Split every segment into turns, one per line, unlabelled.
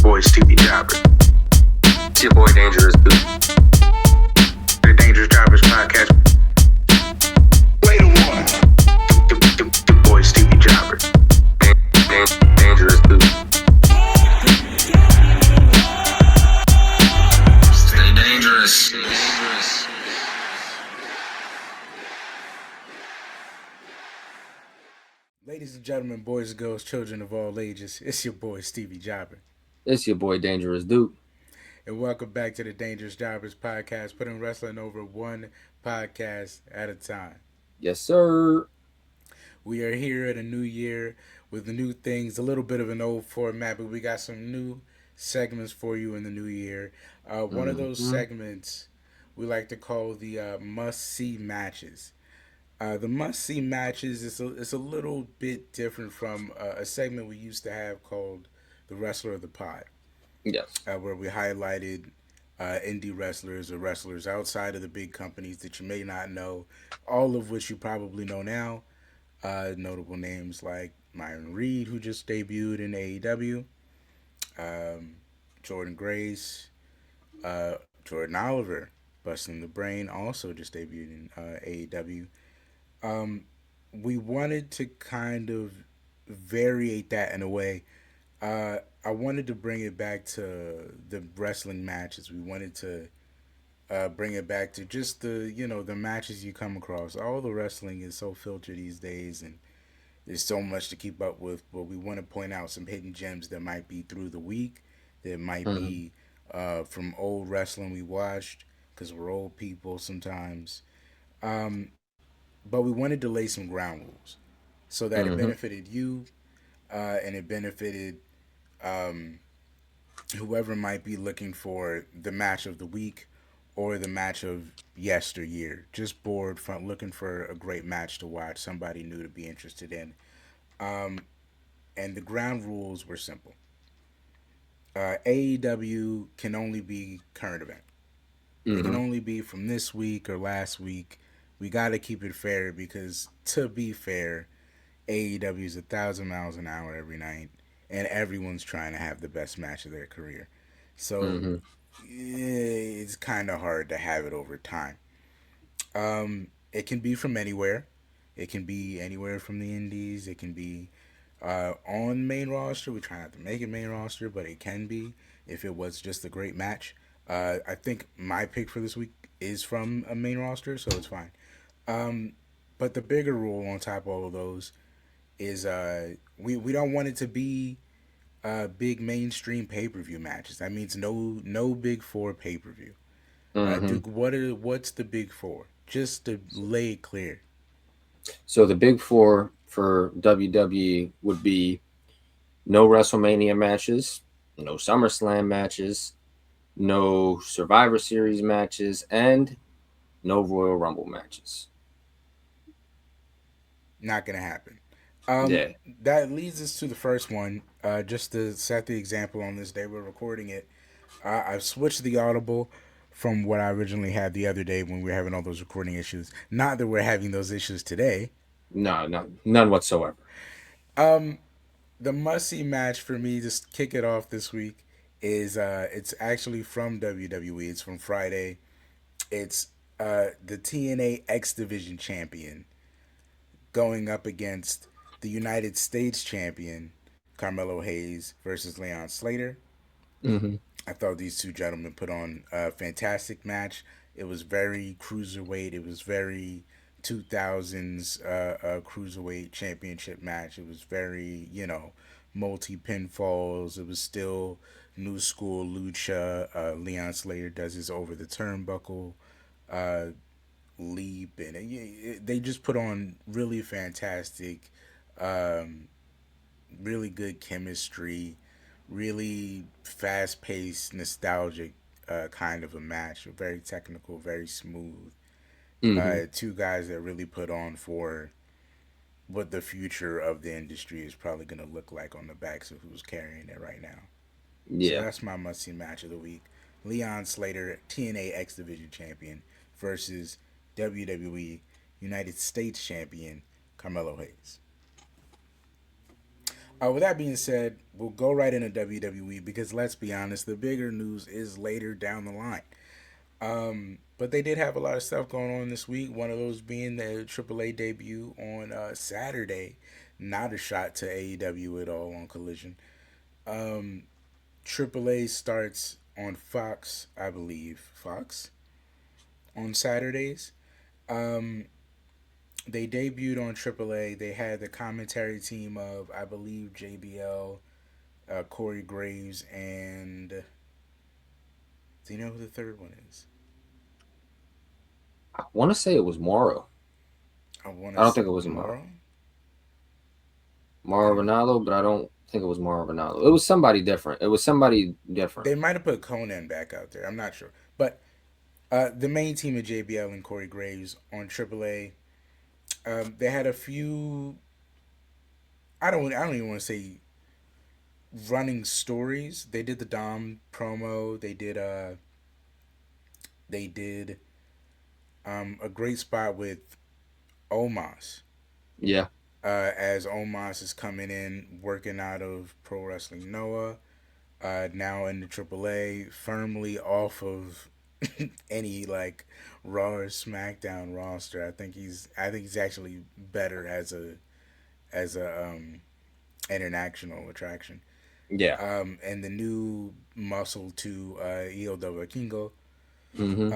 boy Stevie Jobber. It's your boy Dangerous Dude. The Dangerous Jobbers podcast. Play the one. The boy Stevie Jobber. Dangerous Dude. Stay dangerous.
Ladies and gentlemen, boys and girls, children of all ages, it's your boy Stevie Jobber.
It's your boy Dangerous Dude.
And welcome back to the Dangerous Jobbers podcast, putting wrestling over one podcast at a time.
Yes, sir.
We are here at a new year with new things, a little bit of an old format, but we got some new segments for you in the new year. One of those segments we like to call the must-see matches. The must-see matches is a little bit different from a segment we used to have called the Wrestler of the Pod.
Yes.
Where we highlighted indie wrestlers or wrestlers outside of the big companies that you may not know, all of which you probably know now. Notable names like Myron Reed, who just debuted in AEW, Jordan Grace, Jordan Oliver, Busting the Brain, also just debuted in AEW. We wanted to kind of variate that in a way. I wanted to bring it back to the wrestling matches. We wanted to bring it back to just the matches you come across. All the wrestling is so filtered these days, and there's so much to keep up with. But we want to point out some hidden gems that might be through the week, that might be from old wrestling we watched, because we're old people sometimes. But we wanted to lay some ground rules so that it benefited you and it benefited whoever might be looking for the match of the week or the match of yesteryear. Just bored, looking for a great match to watch, somebody new to be interested in. And the ground rules were simple. AEW can only be current event. It can only be from this week or last week. We got to keep it fair because, to be fair, AEW is 1,000 miles an hour every night, and everyone's trying to have the best match of their career. So it's kind of hard to have it over time. It can be from anywhere. It can be anywhere from the indies. It can be on main roster. We try not to make it main roster, but it can be if it was just a great match. I think my pick for this week is from a main roster, so it's fine. But the bigger rule on top of all of those is we don't want it to be big mainstream pay-per-view matches. That means no Big Four pay-per-view. Duke, what's the Big Four? Just to lay it clear.
So the Big Four for WWE would be no WrestleMania matches, no SummerSlam matches, no Survivor Series matches, and no Royal Rumble matches.
Not gonna happen. That leads us to the first one. Just to set the example on this day we're recording it, I've switched the Audible from what I originally had the other day when we were having all those recording issues. Not that we're having those issues today.
No, none whatsoever.
The must-see match for me, just kick it off this week, is it's actually from WWE. It's from Friday. It's the TNA X Division champion going up against the United States champion Carmelo Hayes versus Leon Slater. I thought these two gentlemen put on a fantastic match. It was very cruiserweight. It was very 2000s cruiserweight championship match. It was very, multi-pinfalls. It was still new school lucha. Leon Slater does his over the turnbuckle leap, and they just put on really fantastic, really good chemistry, really fast-paced, nostalgic kind of a match. Very technical, very smooth. Two guys that really put on for what the future of the industry is probably going to look like on the backs of who's carrying it right now.
Yeah.
So that's my must-see match of the week. Leon Slater, TNA X Division champion, versus WWE United States champion Carmelo Hayes. With that being said, we'll go right into WWE because let's be honest, the bigger news is later down the line. But they did have a lot of stuff going on this week. One of those being the AAA debut on Saturday. Not a shot to AEW at all on Collision. Um, AAA starts on Fox, I believe. Fox on Saturdays. Um, they debuted on AAA. They had the commentary team of, I believe, JBL, Corey Graves, and do you know who the third one is?
I want to say it was Morrow.
I want
I
to
don't
say
think it was Morrow.
Morrow.
Mauro Ronaldo, but I don't think it was Mauro Ronaldo. It was somebody different. It was somebody different.
They might have put Conan back out there. I'm not sure, but the main team of JBL and Corey Graves on AAA. They had a few. I don't even want to say running stories. They did the Dom promo. They did a great spot with Omos.
Yeah.
As Omos is coming in, working out of Pro Wrestling Noah, now in the AAA, firmly off of any like Raw or SmackDown roster. I think he's actually better as a international attraction.
Yeah.
And the new muscle to Io del Vikingo
Mm-hmm.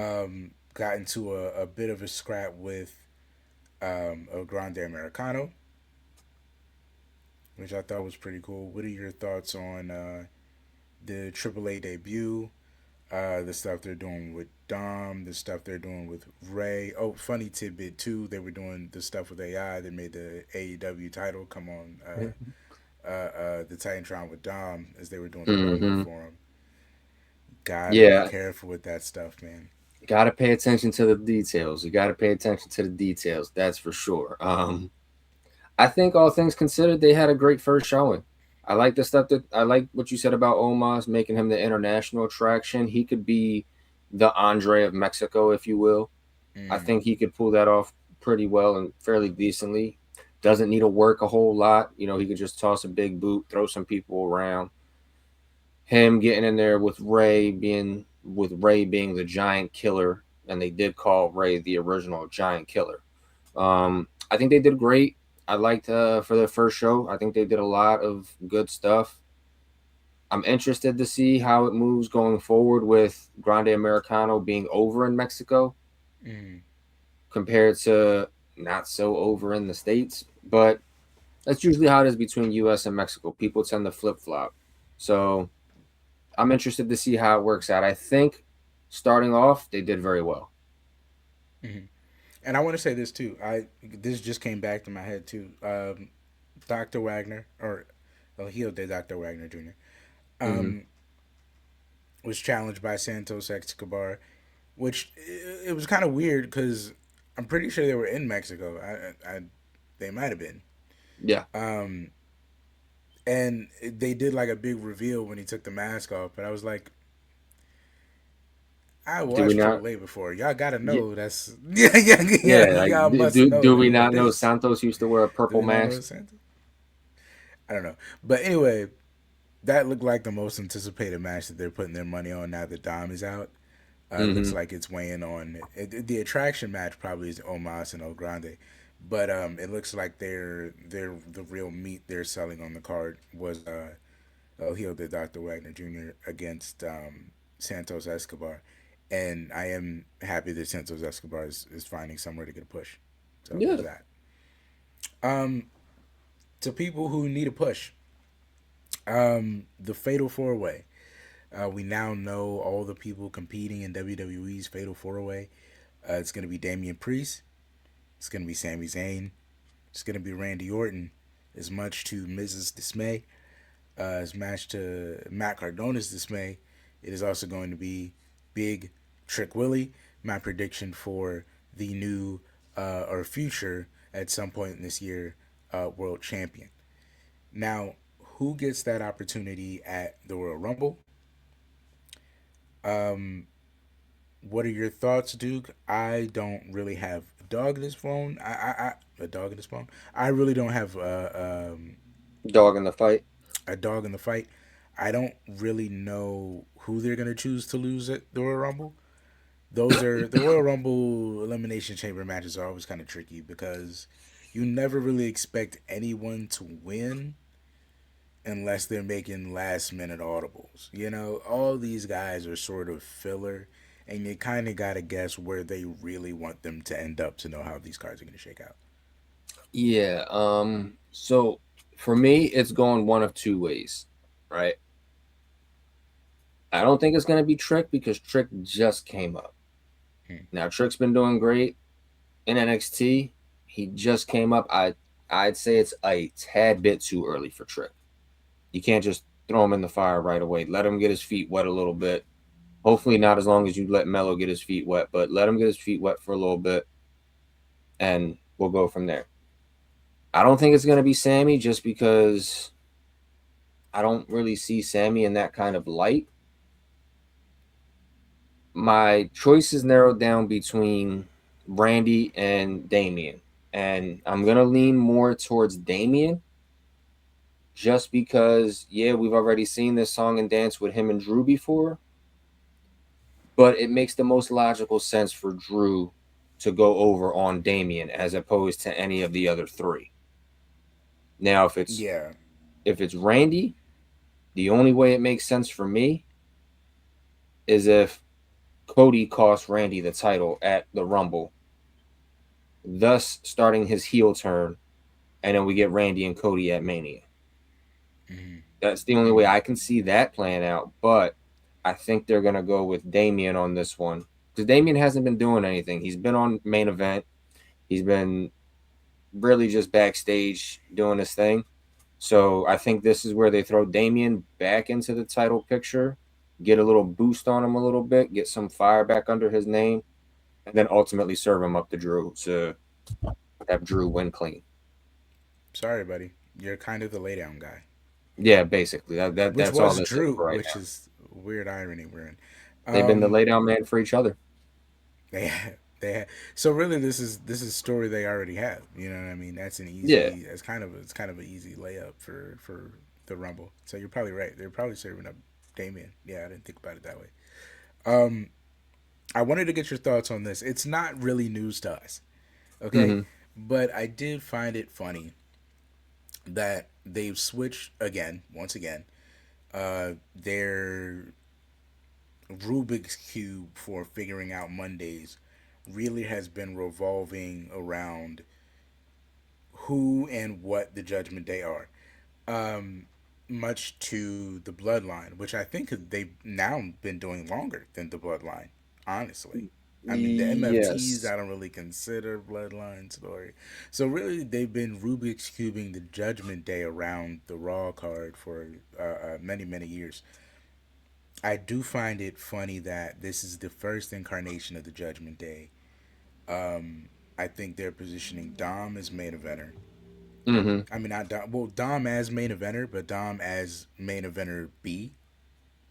got into a bit of a scrap with El Grande Americano, which I thought was pretty cool. What are your thoughts on the AAA debut? The stuff they're doing with Dom, the stuff they're doing with Ray. Oh, funny tidbit too. They were doing the stuff with AI. They made the AEW title come on the Titantron with Dom as they were doing the promo
Mm-hmm.
for him. Gotta be
Yeah.
careful with that stuff, man.
Got to pay attention to the details. You got to pay attention to the details. That's for sure. I think all things considered, they had a great first showing. I like the stuff that I like what you said about Omos, making him the international attraction. He could be the Andre of Mexico, if you will. I
Mm,
think he could pull that off pretty well and fairly decently. Doesn't need to work a whole lot. You know, he could just toss a big boot, throw some people around. Him getting in there with Ray being the giant killer, and they did call Ray the original giant killer. I think they did great. I liked for their first show. I think they did a lot of good stuff. I'm interested to see how it moves going forward with Grande Americano being over in Mexico
mm,
compared to not so over in the States. But that's usually how it is between US and Mexico. People tend to flip flop. So I'm interested to see how it works out. I think starting off, they did very well.
mm. And I want to say this too. This just came back to my head too. Dr. Wagner, or well, he did Dr. Wagner Jr.
Mm-hmm.
Um, was challenged by Santos Escobar, which it was kind of weird because I'm pretty sure they were in Mexico. They might have been.
Yeah.
Um, and they did like a big reveal when he took the mask off, but I was like, I
Do we
watched
not?
Triple A before. Y'all gotta
Yeah.
know that's yeah.
Yeah, like
Y'all must know
do we
what
not
it
know
is.
Santos used to wear a
Do
purple
we not know
mask?
it's Santos? I don't know, but anyway, that looked like the most anticipated match that they're putting their money on now that Dom is out. It looks
Mm-hmm.
like it's weighing on the attraction match. Probably is Omos and El Grande, but it looks like they're the real meat they're selling on the card was El Hijo de Dr. Wagner Jr. against Santos Escobar, and I am happy that Santos Escobar is finding somewhere to get a push. So there's
Yeah.
that. Um, to people who need a push, the Fatal Four Way. We now know all the people competing in WWE's Fatal Four Way. It's going to be Damian Priest. It's going to be Sami Zayn. It's going to be Randy Orton. As much to Mrs. Dismay, as much to Matt Cardona's dismay, it is also going to be Big Trick Willie. My prediction for the new or future at some point in this year world champion. Now, who gets that opportunity at the Royal Rumble? Um, what are your thoughts, Duke? I don't really have a dog in this phone. A dog in this phone. I really don't have
Dog in the fight.
a dog in the fight. I don't really know who they're gonna choose to lose at the Royal Rumble. Those are the Royal Rumble elimination chamber matches are always kind of tricky because you never really expect anyone to win unless they're making last minute audibles. You know, all these guys are sort of filler, and you kind of got to guess where they really want them to end up to know how these cards are going to shake out.
Yeah. So for me, it's going one of two ways, right? I don't think it's gonna be Trick because Trick just came up.
Hmm.
Now Trick's been doing great in NXT. He just came up. I'd say it's a tad bit too early for Trick. You can't just throw him in the fire right away. Let him get his feet wet a little bit. Hopefully not as long as you let Mello get his feet wet, but let him get his feet wet for a little bit, and we'll go from there. I don't think it's gonna be Sammy just because I don't really see Sammy in that kind of light. My choice is narrowed down between Randy and Damien. And I'm going to lean more towards Damien just because, yeah, we've already seen this song and dance with him and Drew before, but it makes the most logical sense for Drew to go over on Damien as opposed to any of the other three. Now,
Yeah.
if it's Randy, the only way it makes sense for me is if Cody costs Randy the title at the Rumble, thus starting his heel turn, and then we get Randy and Cody at Mania.
Hmm.
That's the only way
Hmm.
I can see that playing out. But I think they're gonna go with Damien on this one because Damien hasn't been doing anything. He's been on main event. He's been really just backstage doing his thing. So I think this is where they throw Damien back into the title picture, get a little boost on him a little bit, get some fire back under his name, and then ultimately serve him up to Drew to have Drew win clean.
Sorry, buddy. You're kind of the laydown guy,
Yeah, basically
which
that's all
was
this is
Drew,
for right
which
now.
is weird irony we're in.
They've been the
Um,
lay down man for each other.
they they so really this is a story they already have. You know what I mean? That's an
Yeah,
easy. It's kind of an easy layup for the Rumble. So you're probably right. They're probably serving up Damien. Yeah, I didn't think about it that way. Um, I wanted to get your thoughts on this. It's not really news to us, okay?
hmm
But I did find it funny that they've switched again, once again, their Rubik's Cube for figuring out Mondays really has been revolving around who and what the Judgment Day are. Um, Much to the Bloodline, which I think they've now been doing longer than the Bloodline, honestly. I mean, the MFTs,
yes.
I don't really consider Bloodline story. So, really, they've been Rubik's Cubing the Judgment Day around the Raw card for many, many years. I do find it funny that this is the first incarnation of the Judgment Day. I think they're positioning Dom as main eventer.
hmm
I mean, not Dom. Well, Dom as main eventer, but Dom as main eventer B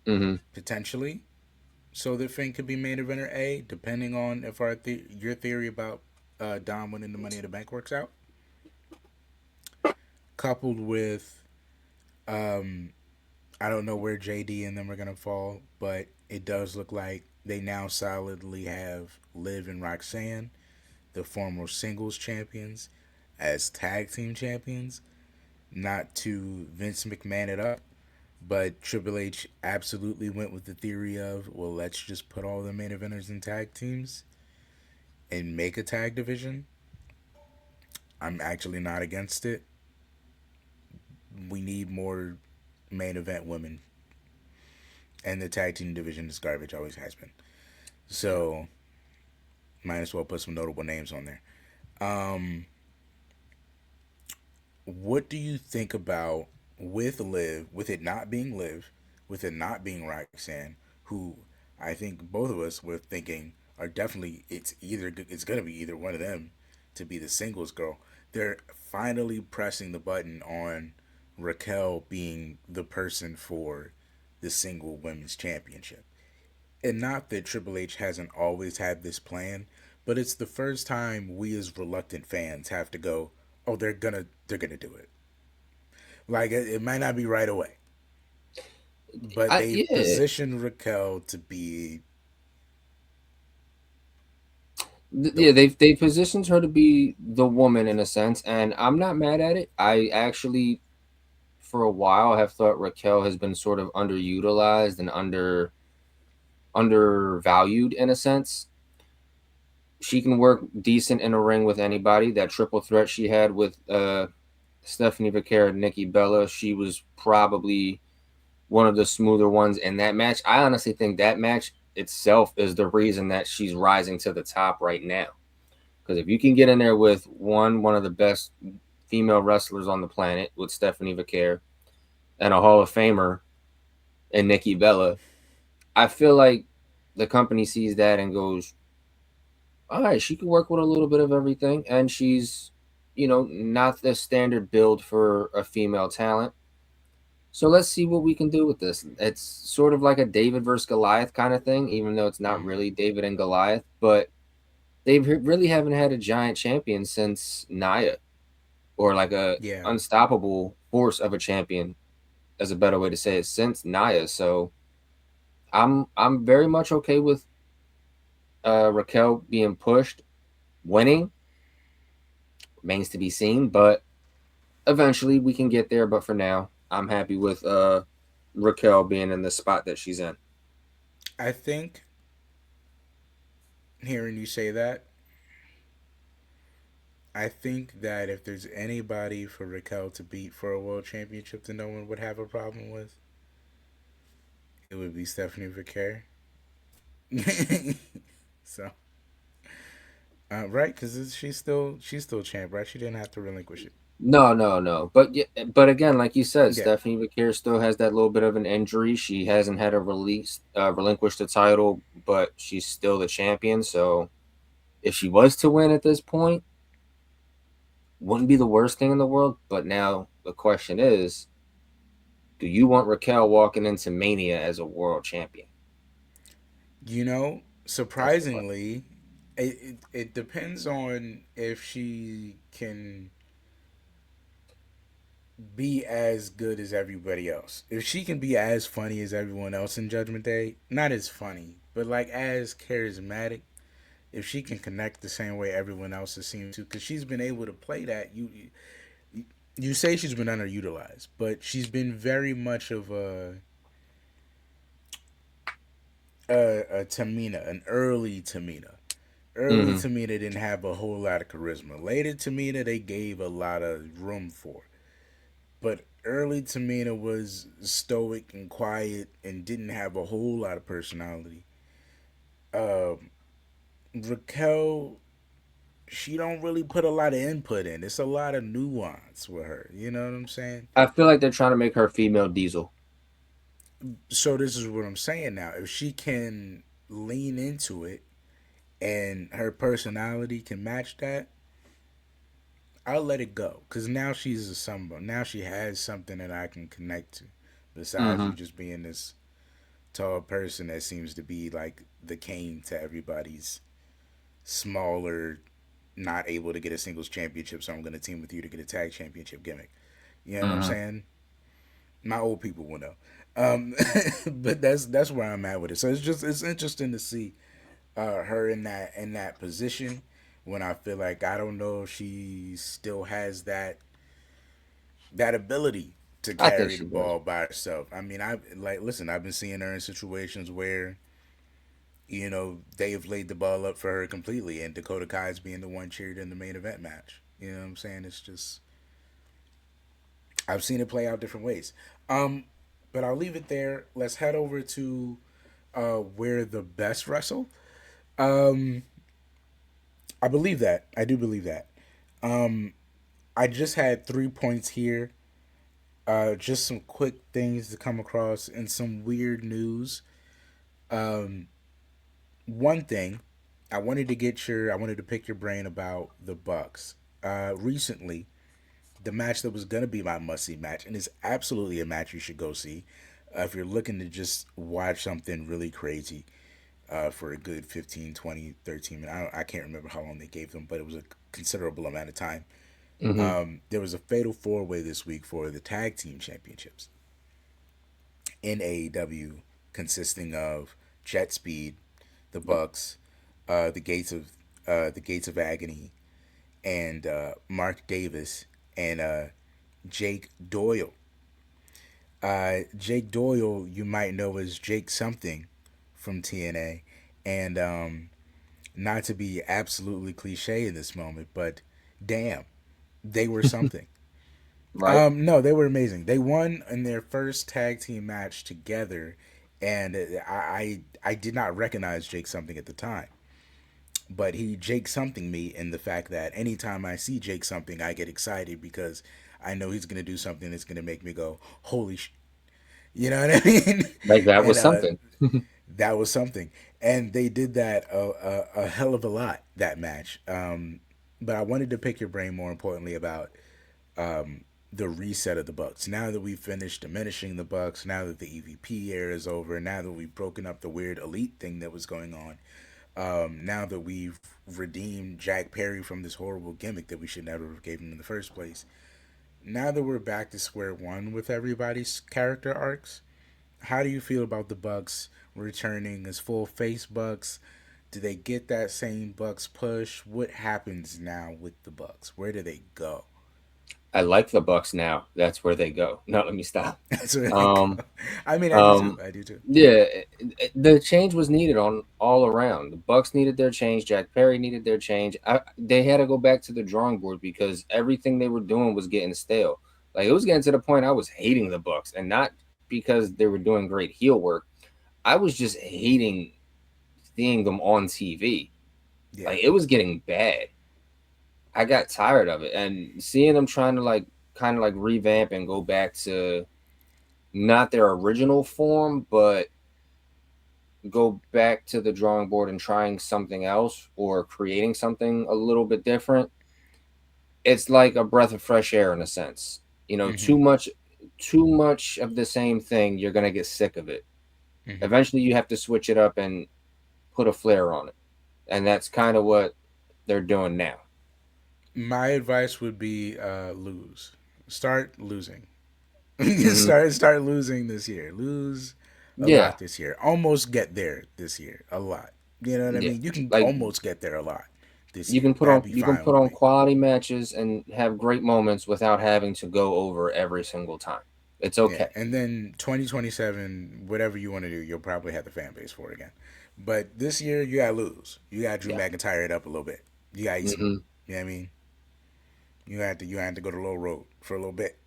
hmm
potentially. So that Finn could be main eventer A, depending on if your theory about Dom winning the Money in the Bank works out. Coupled with, um, I don't know where JD and them are gonna fall, but it does look like they now solidly have Liv and Roxanne, the former singles champions, as tag team champions. Not to Vince McMahon it up, but Triple H absolutely went with the theory of, well, let's just put all the main eventers in tag teams and make a tag division. I'm actually not against it. We need more main event women, and the tag team division is garbage, always has been. So, might as well put some notable names on there. Um, what do you think about with it not being Liv, with it not being Roxanne, who I think both of us were thinking are definitely it's gonna be either one of them to be the singles girl. They're finally pressing the button on Raquel being the person for the single women's championship. And not that Triple H hasn't always had this plan, but it's the first time we as reluctant fans have to go, oh, they're gonna do it. Like it might not be right away, but they've
Yeah,
positioned Raquel to be the
yeah,
one.
they've positioned her to be the woman in a sense, and I'm not mad at it. I actually, for a while, have thought Raquel has been sort of underutilized and undervalued in a sense. She can work decent in a ring with anybody. That triple threat she had with Stephanie Vaquera and Nikki Bella, she was probably one of the smoother ones in that match. I honestly think that match itself is the reason that she's rising to the top right now. Because if you can get in there with one of the best female wrestlers on the planet with Stephanie Vaquer and a Hall of Famer and Nikki Bella, I feel like the company sees that and goes, all right, she can work with a little bit of everything, and she's, not the standard build for a female talent. So let's see what we can do with this. It's sort of like a David versus Goliath kind of thing, even though it's not
Hmm.
really David and Goliath, but they really haven't had a giant champion since Nia, or like a
Yeah,
unstoppable force of a champion, as a better way to say it, since Nia. So I'm very much okay with Raquel being pushed. Winning remains to be seen, but eventually we can get there. But for now, I'm happy with Raquel being in the spot that she's in.
I think hearing you say that, I think that if there's anybody for Raquel to beat for a world championship that no one would have a problem with, it would be Stephanie Vaquer. So, right, because she's still champ, right? She didn't have to relinquish it.
No, no, no. But yeah, but again, like you said,
Yeah,
Stephanie Vaquer still has that little bit of an injury. She hasn't had a relinquish the title, but she's still the champion. So if she was to win at this point, wouldn't be the worst thing in the world. But now the question is, do you want Raquel walking into Mania as a world champion? That's the question.
surprisingly, it depends on if she can be as good as everybody else. If she can be as funny as everyone else in Judgment Day, not as funny, but like as charismatic. If she can connect the same way everyone else has seemed to, because she's been able to play that. You say she's been underutilized, but she's been very much of a Tamina, an early Tamina. Early
Mm-hmm.
Tamina didn't have a whole lot of charisma. Later Tamina, they gave a lot of room for. But early Tamina was stoic and quiet and didn't have a whole lot of personality. Um, Raquel, she don't really put a lot of input in. It's a lot of nuance with her. You know what I'm saying?
I feel like they're trying to make her female Diesel.
So this is what I'm saying now. If she can lean into it and her personality can match that, I'll let it go. Cause now she's a somebody. Now she has something that I can connect to. Besides
Mm-hmm.
you just being this tall person that seems to be like the cane to everybody's smaller, not able to get a singles championship. So I'm going to team with you to get a tag championship gimmick. You know what I'm
Mm-hmm.
saying? My old people will know. Um, but that's where I'm at with it. So it's interesting to see her in that position when I feel like I don't know if she still has that ability to
I think
carry the
she does.
ball by herself. I mean, I like listen. I've been seeing her in situations where they have laid the ball up for her completely, and Dakota Kai's being the one cheered in the main event match. You know what I'm saying? It's just I've seen it play out different ways. Um, but I'll leave it there. Let's head over to where the best wrestle. Um, I believe that. I do believe that. Um, I just had 3 points here. Just some quick things to come across and some weird news. Um, One thing I wanted to pick your brain about the Bucks. Recently, the match that was gonna be my must see match, and it's absolutely a match you should go see if you're looking to just watch something really crazy for a good 15, 20, 13 minutes. I can't remember how long they gave them, but it was a considerable amount of time.
Hmm.
There was a fatal four way this week for the tag team championships in AEW, consisting of Jet Speed, the Bucks, the Gates of Agony, and Mark Davis and Jake Doyle. Jake Doyle, you might know as Jake something from TNA, and not to be absolutely cliche in this moment, but damn, they were something.
Right.
No, they were amazing. They won in their first tag team match together, and I did not recognize Jake something at the time, but he Jake something me in the fact that anytime I see Jake something, I get excited because I know he's gonna do something that's gonna make me go holy you know what I mean?
Like that
and
was something.
that was something, and they did that a hell of a lot that match. But I wanted to pick your brain more importantly about the reset of the Bucks. Now that we've finished diminishing the Bucks, now that the EVP era is over, now that we've broken up the weird elite thing that was going on, now that we've redeemed Jack Perry from this horrible gimmick that we should never have gave him in the first place, now that we're back to square one with everybody's character arcs, how do you feel about the Bucks returning as full face Bucks? Do they get that same Bucks push? What happens now with the Bucks? Where do they go?
I like the Bucks now. That's where they go. No, let me stop.
That's where they
Um,
go. I mean, I do too.
um,
I do too.
yeah, the change was needed on all around. The Bucks needed their change. Jack Perry needed their change. They had to go back to the drawing board because everything they were doing was getting stale. Like it was getting to the point I was hating the Bucks, and not because they were doing great heel work. I was just hating seeing them on TV.
Yeah.
Like it was getting bad. I got tired of it, and seeing them trying to like kind of like revamp and go back to not their original form, but go back to the drawing board and trying something else or creating something a little bit different. It's like a breath of fresh air in a sense. You know,
Mm-hmm.
too much of the same thing, you're gonna get sick of it.
Mm-hmm.
Eventually, you have to switch it up and put a flair on it, and that's kind of what they're doing now.
My advice would be lose. Start losing.
Hmm.
start losing this year. Lose a
Yeah,
lot this year. Almost get there this year. A lot. You know what I
yeah.
mean? You can
Like
almost get there a lot this
you
year.
can put
That'd
on
be
you can
fine
put
with
on
me.
quality matches and have great moments without having to go over every single time. It's
Yeah,
okay.
and then 2027, whatever you want to do, you'll probably have the fan base for it again. But this year, you gotta lose. You got Drew
Yeah.
McIntyre it up a little bit. You got to eat some.
Hmm.
You know what I mean? You have to go to low road for a little bit,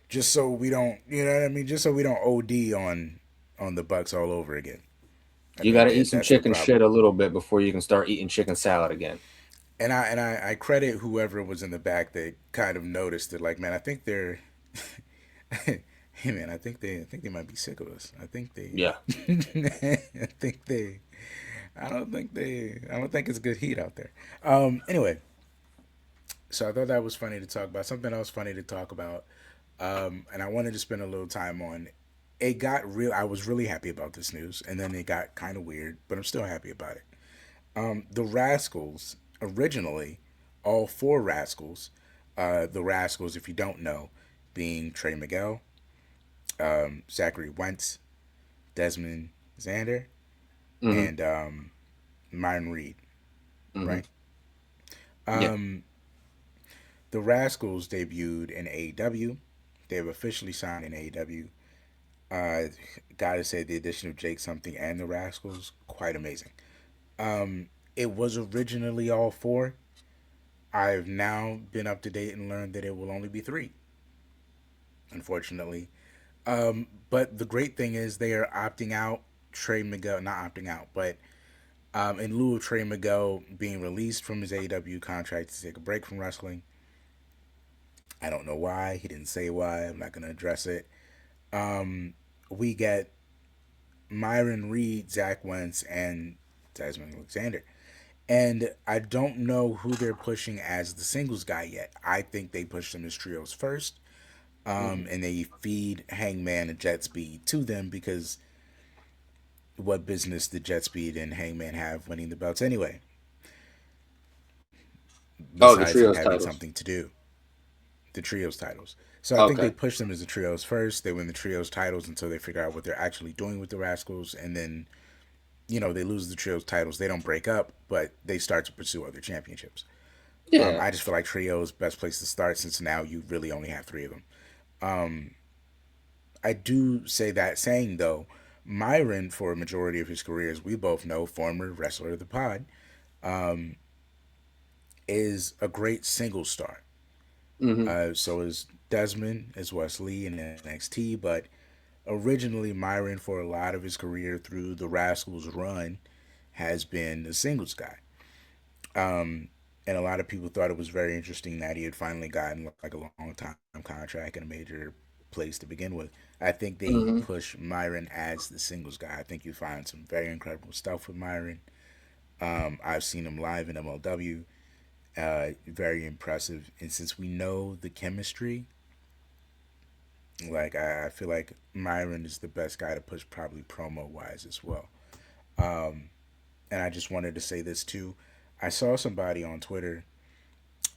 just so we don't, you know what I mean? Just so we don't OD on the Bucks all over again. I
You got
think
to eat
that
some
that's the
chicken
problem.
shit a little bit before you can start eating chicken salad again.
I credit whoever was in the back that kind of noticed it. Like, man, I think they're, hey man, I think they might be sick of us. I think they,
Yeah.
I think they, I don't think it's good heat out there. Anyway, so I thought that was funny to talk about. Something else funny to talk about, and I wanted to spend a little time on. It got real. I was really happy about this news, and then it got kind of weird, but I'm still happy about it. The Rascals originally, all four Rascals, the Rascals, if you don't know, being Trey Miguel, Zachary Wentz, Desmond Xander,
Hmm.
and Myron Reed,
Hmm.
right?
Yeah.
Um, the Rascals debuted in AEW. They've officially signed in AEW. Uh, Gotta say, the addition of Jake Something and the Rascals, quite amazing. It was originally all four. I've now been up to date and learned that it will only be three, unfortunately. But the great thing is they are opting out Trey Miguel, not opting out, but in lieu of Trey Miguel being released from his AEW contract to take a break from wrestling. I don't know why. He didn't say why. I'm not going to address it. We get Myron Reed, Zach Wentz, and Desmond Alexander. And I don't know who they're pushing as the singles guy yet. I think they push them as trios first,
Hmm.
and they feed Hangman and Jet Speed to them because what business did Jet Speed and Hangman have winning the belts anyway?
Oh, the
besides
trios
having
titles.
something to do. The trios titles. So I think they
Okay.
push them as the trios first. They win the trios titles until they figure out what they're actually doing with the Rascals, and then they lose the trios titles. They don't break up, but they start to pursue other championships.
Yeah.
I just feel like trios best place to start since now you really only have three of them. I do say that saying though, Myron for a majority of his career, as we both know, former wrestler of the pod, is a great single star.
Hmm.
So is Desmond as Wesley in NXT, but originally Myron for a lot of his career through the Rascals run has been a singles guy. And a lot of people thought it was very interesting that he had finally gotten like a long time contract in a major place to begin with. I think they
Hmm.
push Myron as the singles guy. I think you find some very incredible stuff with Myron. I've seen him live in MLW. Very impressive. And since we know the chemistry, like I feel like Myron is the best guy to push probably promo wise as well. And I just wanted to say this too. I saw somebody on Twitter,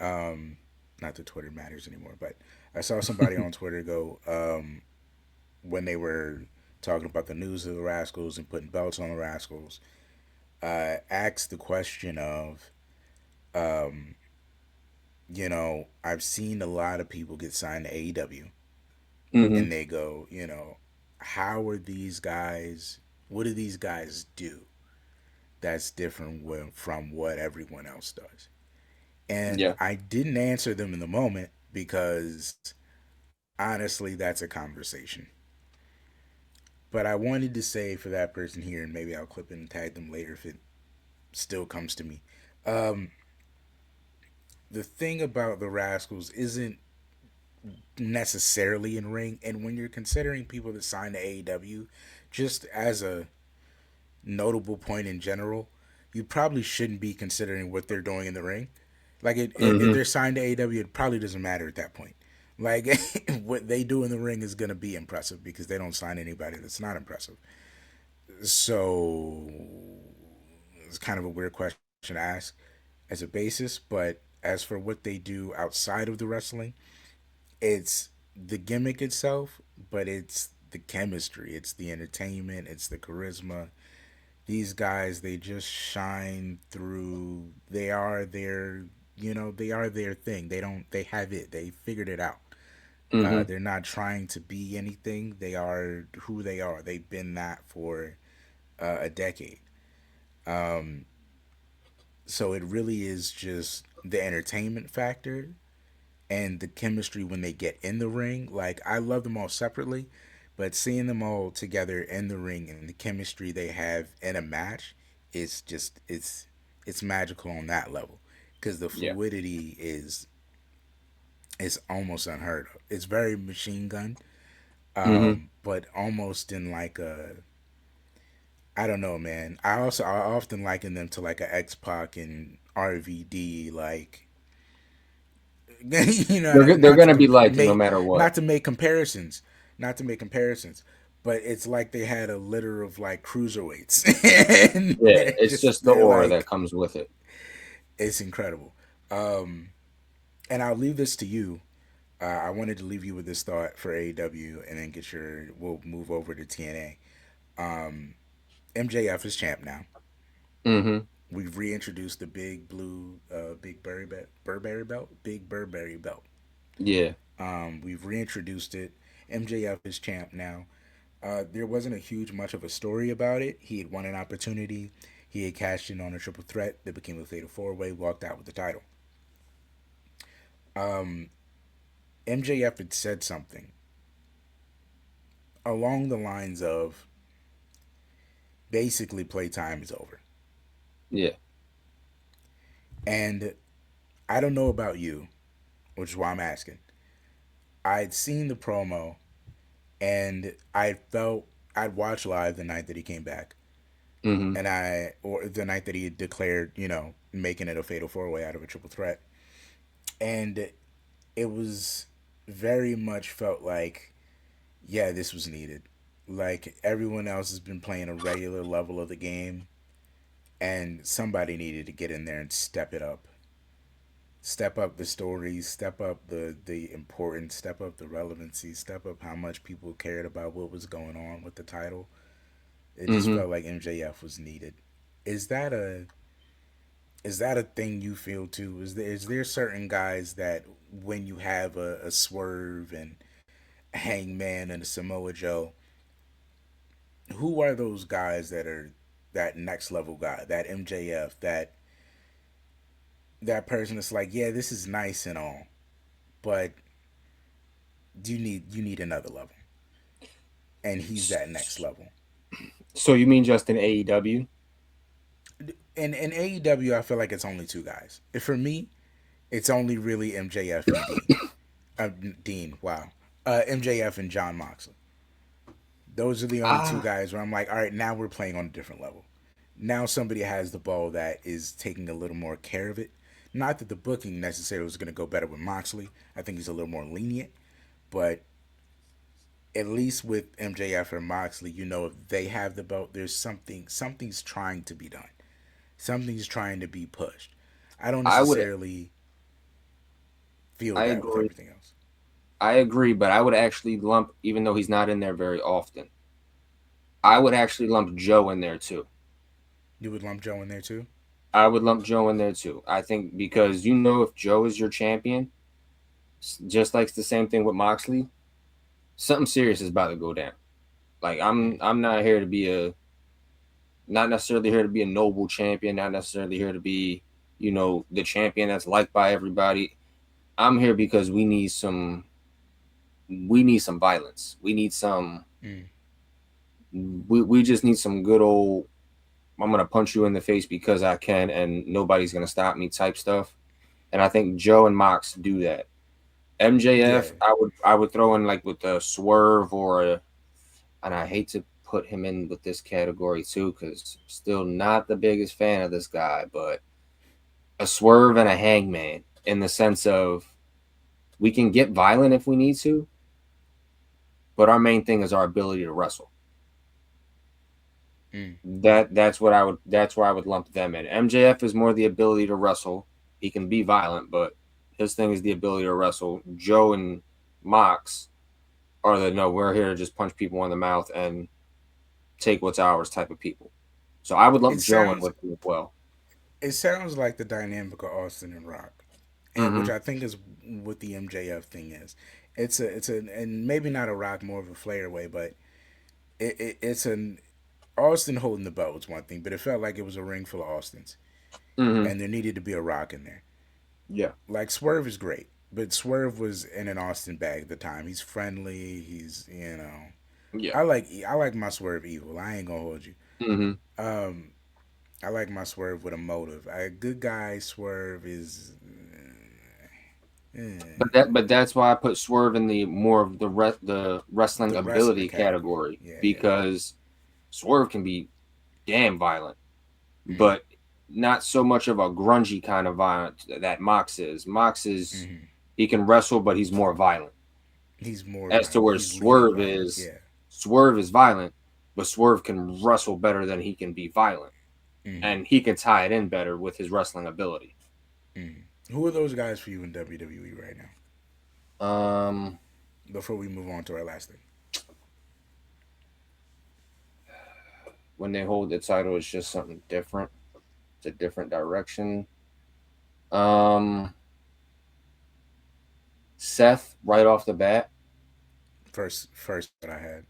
not that Twitter matters anymore, but I saw somebody on Twitter go when they were talking about the news of the Rascals and putting belts on the Rascals, asked the question of, I've seen a lot of people get signed to AEW,
Hmm.
and they go, how are these guys? What do these guys do that's different from what everyone else does? And
Yeah.
I didn't answer them in the moment because honestly, that's a conversation. But I wanted to say for that person here, and maybe I'll clip it and tag them later if it still comes to me. Um, the thing about the Rascals isn't necessarily in ring, and when you're considering people that sign to AEW, just as a notable point in general, you probably shouldn't be considering what they're doing in the ring. Like if
Hmm.
they're signed to AEW, it probably doesn't matter at that point. Like what they do in the ring is gonna be impressive because they don't sign anybody that's not impressive. So it's kind of a weird question to ask as a basis, but as for what they do outside of the wrestling, it's the gimmick itself, but it's the chemistry, it's the entertainment, it's the charisma. These guys, they just shine through. They are their, they are their thing. They have it. They figured it out.
Hmm.
They're not trying to be anything. They are who they are. They've been that for a decade. So it really is just the entertainment factor and the chemistry when they get in the ring. Like I love them all separately, but seeing them all together in the ring and the chemistry they have in a match, it's magical on that level because the
Yeah.
fluidity is almost unheard of. It's very machine gun,
Hmm.
but almost in like a I don't know, man. I often liken them to like a X Pac and RVD, like
They're
not to
gonna be liked no
make
matter what.
not to make comparisons, not to make comparisons, but it's like they had a litter of like cruiserweights, and
Yeah. It's just the
they're
aura that
like
comes with it.
it's incredible. Um, and I'll leave this to you. I wanted to leave you with this thought for AEW, and then get your. We'll move over to TNA. MJF is champ now.
Hmm.
We've reintroduced the big blue, big Burberry belt.
Yeah.
We've reintroduced it. MJF is champ now. There wasn't a huge much of a story about it. He had won an opportunity. He had cashed in on a triple threat that became a fatal four way. Walked out with the title. MJF had said something along the lines of basically playtime is over.
Yeah.
And I don't know about you, which is why I'm asking. I'd seen the promo and I felt I'd watched live the night that he came back,
Hmm.
and or the night that he declared, making it a fatal four way out of a triple threat, and it was very much felt like, yeah, this was needed. Like everyone else has been playing a regular level of the game, and somebody needed to get in there and step it up. Step up the stories, step up the importance, step up the relevancy, step up how much people cared about what was going on with the title. It just
Mm-hmm.
felt like MJF was needed. Is that a is that a thing you feel too? Is there certain guys that when you have a Swerve and a Hangman and a Samoa Joe, who are those guys that are that next level guy, that MJF, that person that's like, yeah, this is nice and all, but you need another level, and he's that next level.
So you mean just in AEW?
In AEW, I feel like it's only two guys. For me, it's only really MJF and Dean. Dean, wow. MJF and John Moxley. Those are the only two
Ah,
guys where I'm like, all right, now we're playing on a different level. Now somebody has the ball that is taking a little more care of it. Not that the booking necessarily is going to go better with Moxley. I think he's a little more lenient, but at least with MJF or Moxley, if they have the belt, there's something's trying to be done. Something's trying to be pushed. I don't
I would.
necessarily feel
I
that with
agree.
everything else.
I agree, but I would actually lump, even though he's not in there very often, I would actually lump Joe in there too.
You would lump Joe in there too?
I would lump Joe in there too. I think because if Joe is your champion, just like the same thing with Moxley, something serious is about to go down. Like I'm not here to be not necessarily here to be a noble champion, not necessarily here to be, the champion that's liked by everybody. I'm here because we need some violence.
Mm.
We just need some good old I'm gonna punch you in the face because I can and nobody's gonna stop me type stuff. And I think Joe and Mox do that.
Yeah.
MJF, I would throw in like with a Swerve and I hate to put him in with this category too because still not the biggest fan of this guy, but a Swerve and a Hangman in the sense of we can get violent if we need to, but our main thing is our ability to wrestle.
Mm.
That's where I would lump them in. MJF is more the ability to wrestle. He can be violent, but his thing is the ability to wrestle. Joe and Mox are the no, we're here to just punch people in the mouth and take what's ours type of people. So I would
It
lump Joe in
sounds
with them as well.
it sounds like the dynamic of Austin and Rock, and which
Mm-hmm.
I think is what the MJF thing is. It's a and maybe not a Rock, more of a Flair way, but it's an Austin holding the belt was one thing, but it felt like it was a ring full of Austins,
Mm-hmm.
and there needed to be a Rock in there.
Yeah.
Like Swerve is great, but Swerve was in an Austin bag at the time. He's friendly.
Yeah.
I like my Swerve evil. I ain't gonna hold you.
Mm-hmm.
Um, I like my Swerve with a motive. A good guy Swerve is.
But that's why I put Swerve in the more of the wrestling
The wrestler
ability
category.
category
Yeah, yeah.
because Swerve can be damn violent,
Mm-hmm.
but not so much of a grungy kind of violence that Mox is. Mox is
Mm-hmm.
he can wrestle, but he's more violent.
He's more
As to
violent.
where
He's leading
Swerve
violence.
is,
Yeah.
Swerve is violent, but Swerve can wrestle better than he can be violent,
Mm-hmm.
and he can tie it in better with his wrestling ability.
Mm-hmm. Who are those guys for you in WWE right now?
Um,
Before we move on to our last thing.
when they hold the title, it's just something different. It's a different direction. Um, Seth right off the bat.
First that I had.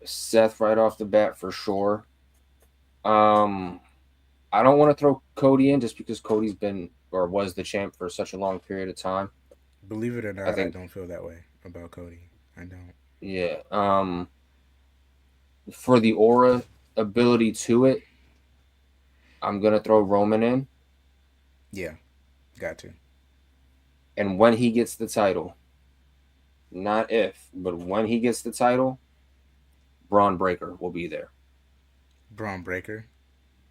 Seth right off the bat for sure. Um, I don't want to throw Cody in just because Cody's been or was the champ for such a long period of time.
Believe it or
I
not, I
think,
don't feel that way about Cody. I don't.
yeah. For the aura ability to it, I'm gonna throw Roman in,
Yeah, got to.
and when he gets the title, not if, but when he gets the title, Braun Breaker will be there.
Braun Breaker.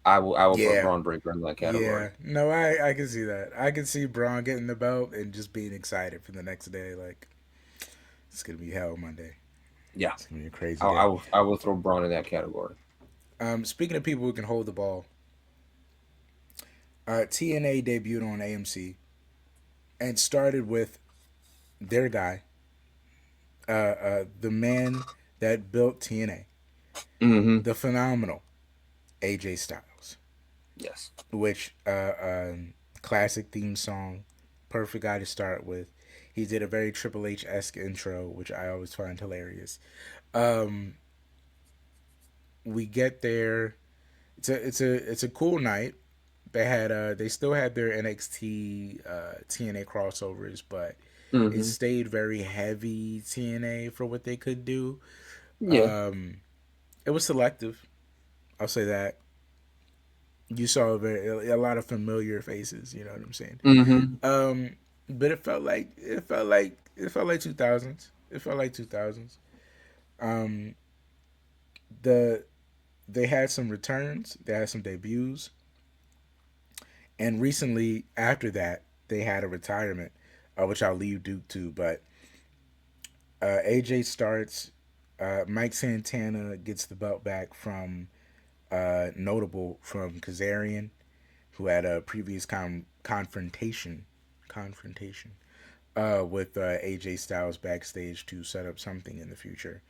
I will put
Yeah,
Braun Breaker in that category.
yeah. No, I can see that. I can see Braun getting the belt and just being excited for the next day. Like it's gonna be hell Monday.
Yeah,
It's gonna be a crazy
I, I
day.
will I will throw Braun in that category.
Speaking of people who can hold the ball, TNA debuted on AMC. and started with their guy, the man that built TNA,
Mm-hmm.
the phenomenal AJ Styles,
Yes.
which classic theme song, perfect guy to start with. He did a very Triple H esque intro, which I always find hilarious. Um, we get there. It's a cool night. They still had their NXT TNA crossovers, but it
Mm-hmm.
stayed very heavy TNA for what they could do.
Yeah.
Um, it was selective. I'll say that. You saw a lot of familiar faces. You know what I'm saying?
Mm-hmm.
Um, but it felt like 2000s. It felt like 2000s. Um, the they had some returns. They had some debuts, and recently after that they had a retirement, which I'll leave Duke to. But AJ starts. Mike Santana gets the belt back from Notable from Kazarian, who had a previous confrontation with AJ Styles backstage to set up something in the future.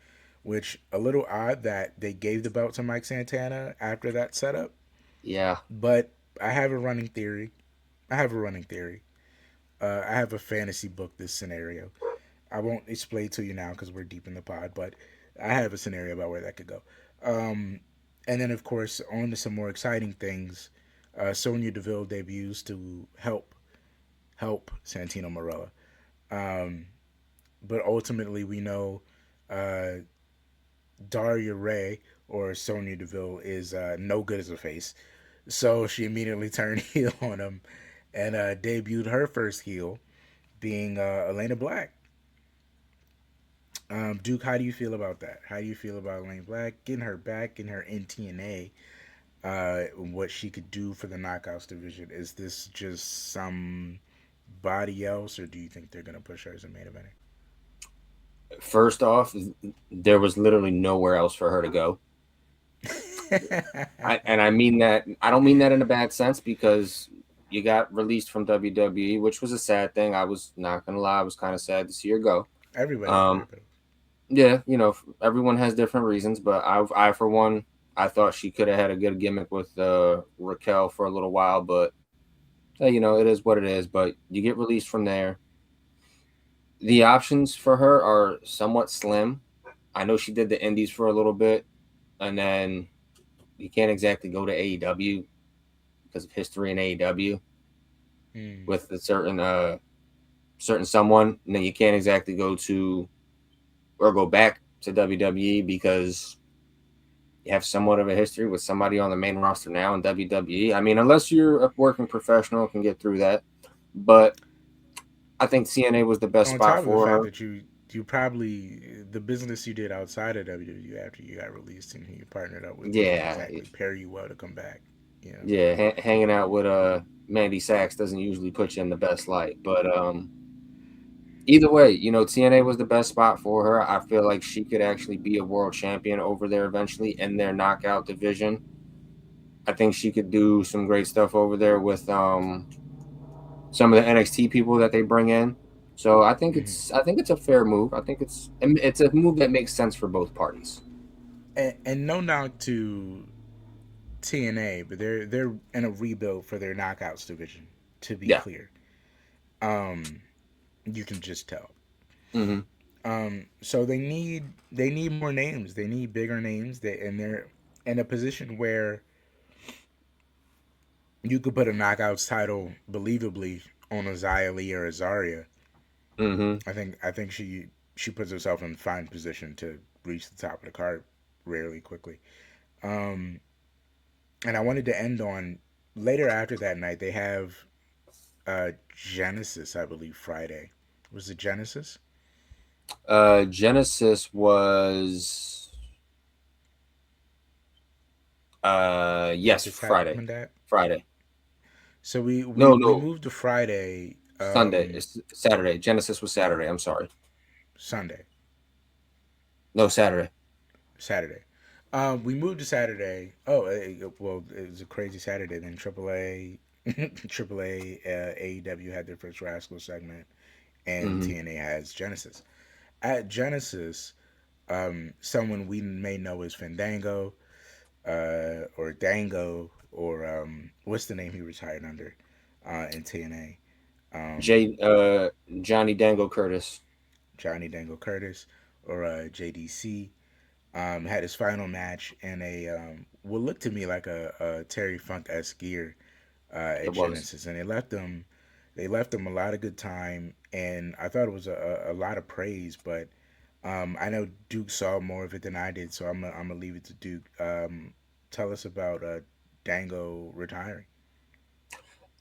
Which a little odd that they gave the belt to Mike Santana after that setup,
Yeah.
but I have a running theory. I have a running theory. I have a fantasy book this scenario. I won't explain to you now because we're deep in the pod, but I have a scenario about where that could go. Um, and then, of course, on to some more exciting things. Sonya Deville debuts to help Santino Marella. Um, but ultimately, we know uh, Daria Ray or Sonya Deville is no good as a face, so she immediately turned heel on him and debuted her first heel, being Elena Black. Duke, how do you feel about that? How do you feel about Elena Black getting her back, getting her in TNA? What she could do for the Knockouts division? Is this just somebody else, or do you think they're gonna push her as a main eventer?
First off, there was literally nowhere else for her to go. I mean that. I don't mean that in a bad sense because you got released from WWE, which was a sad thing. I was not gonna lie. I was kind of sad to see her go.
Everybody was.
Um, yeah, everyone has different reasons, but I for one, I thought she could have had a good gimmick with Raquel for a little while, but it is what it is. But you get released from there. The options for her are somewhat slim. I know she did the Indies for a little bit, and then you can't exactly go to AEW because of history in AEW
Mm.
with a certain someone, and then you can't exactly go back to WWE because you have somewhat of a history with somebody on the main roster now in WWE. I mean, unless you're a working professional, can get through that. But I think CNA was the best
On
spot
top of the
for
fact
her.
that you probably the business you did outside of WWE after you got released and who you partnered up with didn't
Yeah,
exactly pair you well to come back. You know.
yeah. Hanging out with Mandy Sachs doesn't usually put you in the best light, but either way, TNA was the best spot for her. I feel like she could actually be a world champion over there eventually in their knockout division. I think she could do some great stuff over there with some of the NXT people that they bring in. So
Mm-hmm.
I think it's a fair move. I think it's a move that makes sense for both parties.
And no knock to TNA, but they're in a rebuild for their knockouts division. To be
Yeah.
clear, you can just tell.
Hmm.
So they need more names. They need bigger names. And they're in a position where you could put a knockouts title believably on a Xia Li or a Zarya.
Hmm.
I think she puts herself in a fine position to reach the top of the card really quickly. Um, and I wanted to end on later after that night. They have Genesis, I believe Friday. Was it Genesis?
Genesis was
That
yes,
just
Friday.
happened at.
Friday.
So we we
No,
we
no,
moved to Friday,
Sunday. It's Saturday. Genesis was Saturday. I'm sorry.
Sunday,
No, Saturday.
Saturday. We moved to Saturday. Oh, well, it was a crazy Saturday. Then AAA. AAA, AEW had their first Rascal segment, and
Hmm.
TNA has Genesis. At Genesis, someone we may know as Fandango, or Dango, or what's the name he retired under in TNA? Um,
J Johnny Dango Curtis.
Johnny Dango Curtis, or JDC, had his final match in a what looked to me like a Terry Funk esque gear at
It was.
Genesis, and they left him a lot of good time, and I thought it was a lot of praise, but I know Duke saw more of it than I did, so I'm gonna leave it to Duke. Tell us about Dango retiring.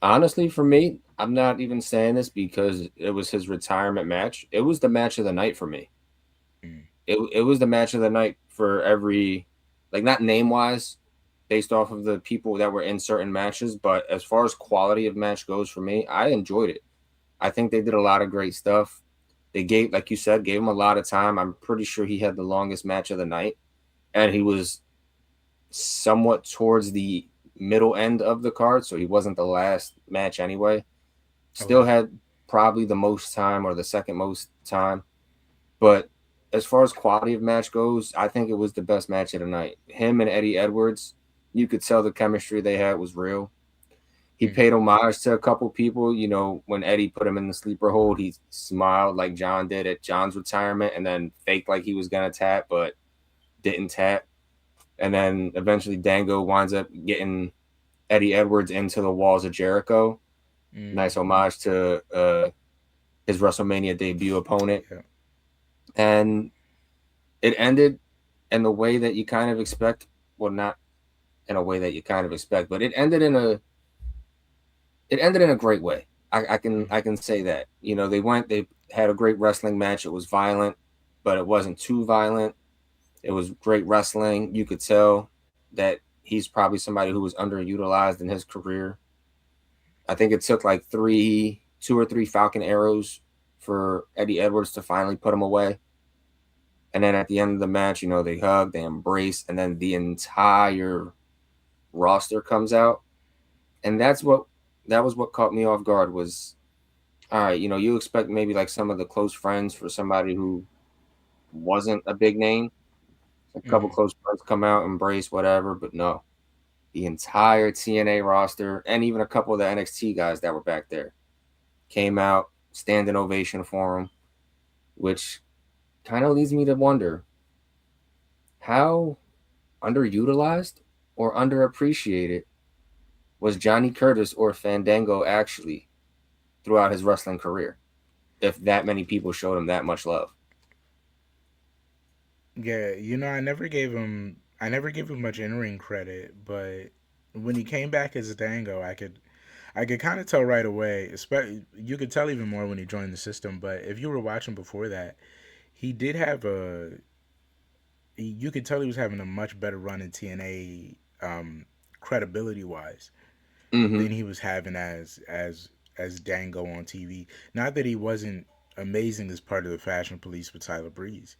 Honestly, for me, I'm not even saying this because it was his retirement match. It was the match of the night for me.
Mm,
It was the match of the night for every, like, not name wise, based off of the people that were in certain matches, but as far as quality of match goes for me, I enjoyed it. I think they did a lot of great stuff. They gave, like you said, gave him a lot of time. I'm pretty sure he had the longest match of the night, and he was somewhat towards the middle end of the card, so he wasn't the last match anyway. Still
okay.
had probably the most time or the second most time, but as far as quality of match goes, I think it was the best match of the night. Him and Eddie Edwards, you could tell the chemistry they had was real. He
Mm,
paid homage to a couple people. You know, when Eddie put him in the sleeper hold, he smiled like John did at John's retirement and then faked like he was going to tap, but didn't tap. And then eventually Dango winds up getting Eddie Edwards into the walls of Jericho.
mm,
Nice homage to his WrestleMania debut opponent.
yeah.
And it ended in the way that you kind of expect. Well, not in a way that you kind of expect, but it ended in a great way. I
Mm,
can say that. You know, they had a great wrestling match. It was violent, but it wasn't too violent. It was great wrestling. You could tell that he's probably somebody who was underutilized in his career. I think it took like 2 or 3 Falcon arrows for Eddie Edwards to finally put him away. And then at the end of the match, you know, they hug, they embrace, and then the entire roster comes out. And that was what caught me off guard was, all right, you know, you expect maybe like some of the close friends for somebody who wasn't a big name. A couple
mm,
close friends come out, embrace whatever, but no. The entire TNA roster and even a couple of the NXT guys that were back there came out, standing ovation for him, which kind of leads me to wonder how underutilized or underappreciated was Johnny Curtis or Fandango actually throughout his wrestling career, if that many people showed him that much love.
yeah, I never gave him much in ring credit, but when he came back as a Dango, I could kind of tell right away. Especially, you could tell even more when he joined the system. But if you were watching before that, he did have you could tell he was having a much better run in TNA, credibility wise,
Mm-hmm.
than he was having as Dango on TV. Not that he wasn't amazing as part of the Fashion Police with Tyler Breeze,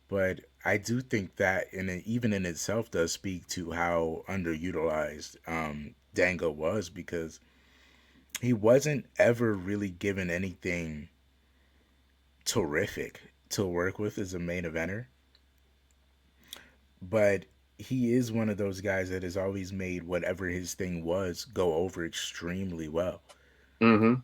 but I do think that even in itself does speak to how underutilized Dango was, because he wasn't ever really given anything terrific to work with as a main eventer, but he is one of those guys that has always made whatever his thing was go over extremely well.
Mm-hmm.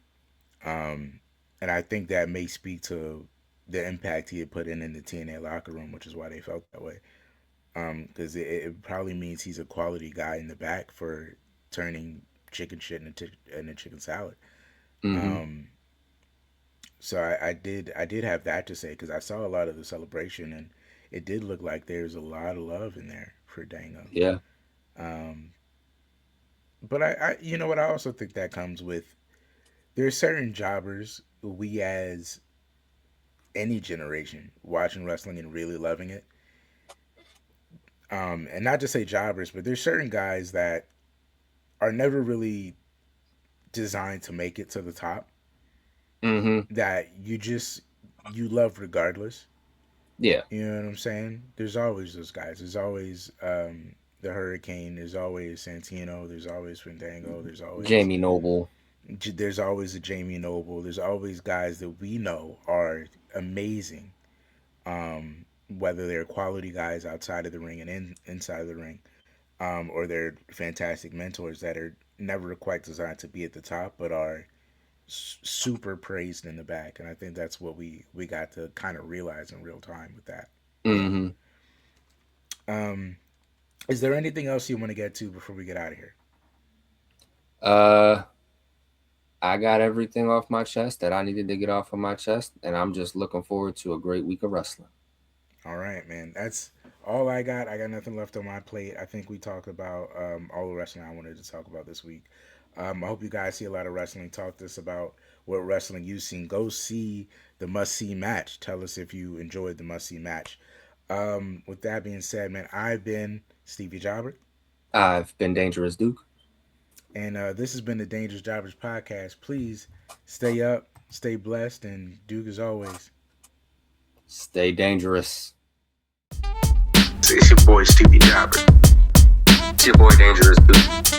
Um, and I think that may speak to the impact he had put in the TNA locker room, which is why they felt that way. Because it probably means he's a quality guy in the back for turning chicken shit into chicken salad.
Mm-hmm.
Um, so I did have that to say, because I saw a lot of the celebration, and it did look like there's a lot of love in there for Dango.
Yeah.
Um, but you know what, I also think that comes with, there's certain jobbers we as any generation watching wrestling and really loving it. And not to say jobbers, but there's certain guys that are never really designed to make it to the top,
Mm-hmm.
that you love regardless.
Yeah.
You know what I'm saying? There's always those guys. There's always the Hurricane. There's always Santino. There's always Fandango.
Jamie Noble.
There's always a Jamie Noble. There's always guys that we know are amazing. Whether they're quality guys outside of the ring and inside of the ring, or they're fantastic mentors that are never quite designed to be at the top, but are super praised in the back. And I think that's what we got to kind of realize in real time with that.
Mm-hmm.
Is there anything else you want to get to before we get out of here?
I got everything off my chest that I needed to get off of my chest, and I'm just looking forward to a great week of wrestling.
All right, man. That's all I got. I got nothing left on my plate. I think we talked about all the wrestling I wanted to talk about this week. I hope you guys see a lot of wrestling. Talk to us about what wrestling you've seen. Go see the must-see match. Tell us if you enjoyed the must-see match. With that being said, man, I've been Stevie Jobber.
I've been Dangerous Duke.
And this has been the Dangerous Jobbers Podcast. Please stay up, stay blessed, and Duke, as always,
stay dangerous.
It's your boy Stevie Jobber. It's your boy Dangerous Duke.